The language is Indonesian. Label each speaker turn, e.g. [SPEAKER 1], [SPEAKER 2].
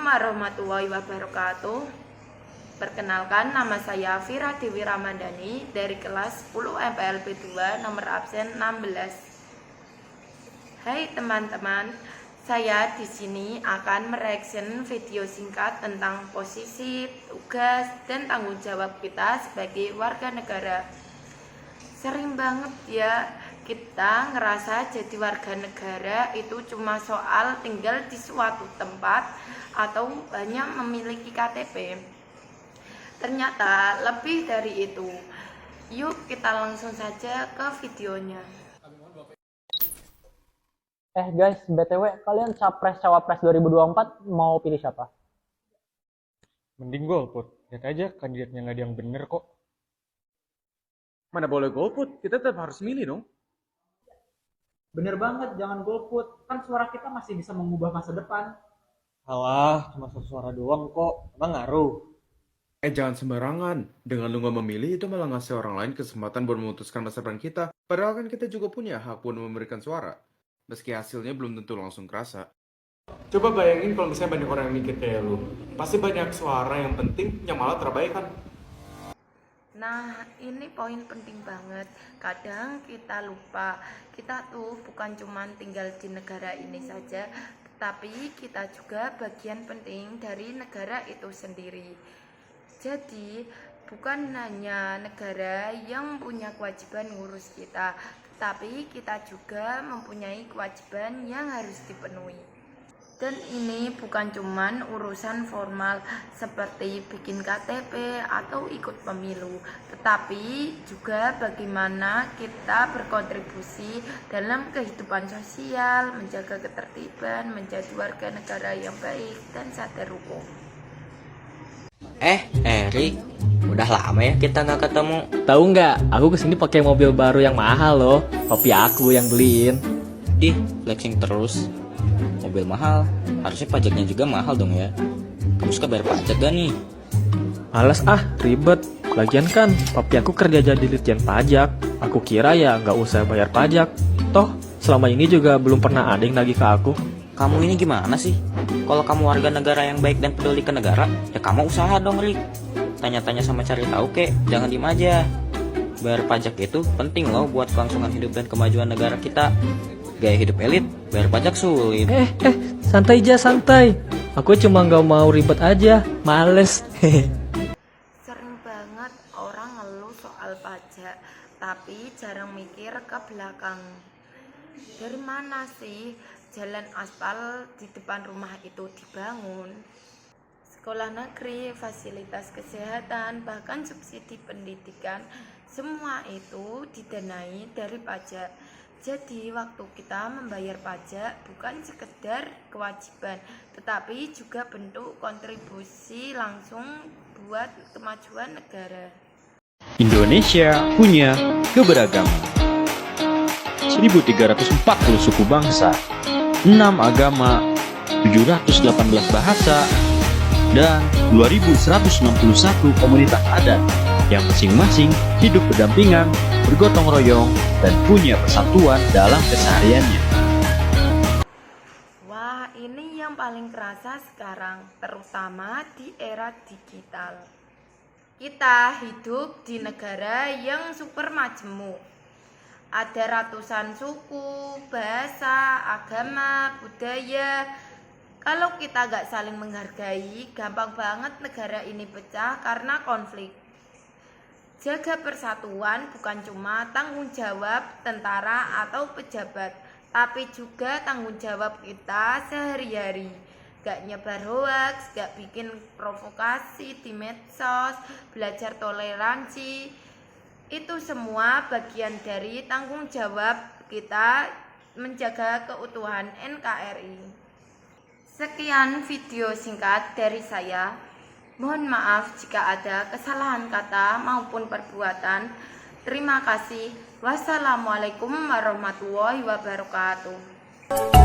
[SPEAKER 1] warahmatullahi wabarakatuh. Perkenalkan, nama saya Vira Dewi Ramadhani dari kelas 10 MPLB 2 nomor absen 16. Hai teman-teman, saya di sini akan mereaction video singkat tentang posisi, tugas, dan tanggung jawab kita sebagai warga negara. Sering banget ya kita ngerasa jadi warga negara itu cuma soal tinggal di suatu tempat atau hanya memiliki KTP. Ternyata lebih dari itu. Yuk kita langsung saja ke videonya.
[SPEAKER 2] Guys, BTW kalian Capres-Cawapres 2024 mau pilih siapa?
[SPEAKER 3] Mending golput, lihat aja kandidatnya nggak ada yang bener kok.
[SPEAKER 4] Mana boleh golput, kita tetap harus milih dong.
[SPEAKER 5] Bener banget, jangan golput. Kan suara kita masih bisa mengubah masa depan.
[SPEAKER 3] Alah, cuma satu suara doang kok, emang ngaruh.
[SPEAKER 4] Jangan sembarangan. Dengan lu gak memilih, itu malah ngasih orang lain kesempatan buat memutuskan masa depan kita. Padahal kan kita juga punya hak buat memberikan suara. Meski hasilnya belum tentu langsung kerasa.
[SPEAKER 6] Coba bayangin kalau misalnya banyak orang yang mikir kayak lu. Pasti banyak suara yang penting yang malah terabaikan.
[SPEAKER 1] Nah, ini poin penting banget. Kadang kita lupa, kita tuh bukan cuma tinggal di negara ini saja, tapi kita juga bagian penting dari negara itu sendiri. Jadi, bukan hanya negara yang punya kewajiban ngurus kita, tapi kita juga mempunyai kewajiban yang harus dipenuhi. Dan ini bukan cuman urusan formal seperti bikin KTP atau ikut pemilu, tetapi juga bagaimana kita berkontribusi dalam kehidupan sosial, menjaga ketertiban, menjadi warga negara yang baik dan sadar hukum.
[SPEAKER 7] Erik, udah lama ya kita nggak ketemu.
[SPEAKER 2] Tahu nggak? Aku kesini pakai mobil baru yang mahal loh. Papi aku yang beliin.
[SPEAKER 7] Dih, flexing terus. Mobil mahal, harusnya pajaknya juga mahal dong ya. Kamu suka bayar pajak gak nih?
[SPEAKER 2] Males ribet. Lagian kan papi aku kerja jadi ditjen pajak. Aku kira ya nggak usah bayar pajak. Toh selama ini juga belum pernah ada yang nagih ke aku.
[SPEAKER 7] Kamu ini gimana sih? Kalau kamu warga negara yang baik dan peduli ke negara, ya kamu usaha dong, Rik. Tanya-tanya sama cari tahu kek, jangan diem aja. Bayar pajak itu penting loh buat kelangsungan hidup dan kemajuan negara kita. Gaya hidup elit, bayar pajak sulit.
[SPEAKER 2] Santai aja, santai. Aku cuma nggak mau ribet aja, males.
[SPEAKER 1] Sering banget orang ngeluh soal pajak, tapi jarang mikir ke belakang. Dari mana sih jalan aspal di depan rumah itu dibangun? Sekolah negeri, fasilitas kesehatan, bahkan subsidi pendidikan, semua itu didanai dari pajak. Jadi waktu kita membayar pajak bukan sekedar kewajiban, tetapi juga bentuk kontribusi langsung buat kemajuan negara.
[SPEAKER 8] Indonesia punya keberagaman. 1340 suku bangsa, 6 agama, 718 bahasa, dan 2161 komunitas adat yang masing-masing hidup berdampingan, bergotong royong, dan punya persatuan dalam kesehariannya.
[SPEAKER 1] Wah, ini yang paling kerasa sekarang, terutama di era digital. Kita hidup di negara yang super majemuk. Ada ratusan suku, bahasa, agama, budaya. Kalau kita gak saling menghargai, gampang banget negara ini pecah karena konflik. Jaga persatuan bukan cuma tanggung jawab tentara atau pejabat, tapi juga tanggung jawab kita sehari-hari. Gak nyebar hoaks, gak bikin provokasi di medsos, belajar toleransi. Itu semua bagian dari tanggung jawab kita menjaga keutuhan NKRI. Sekian video singkat dari saya. Mohon maaf jika ada kesalahan kata maupun perbuatan. Terima kasih. Wassalamualaikum warahmatullahi wabarakatuh.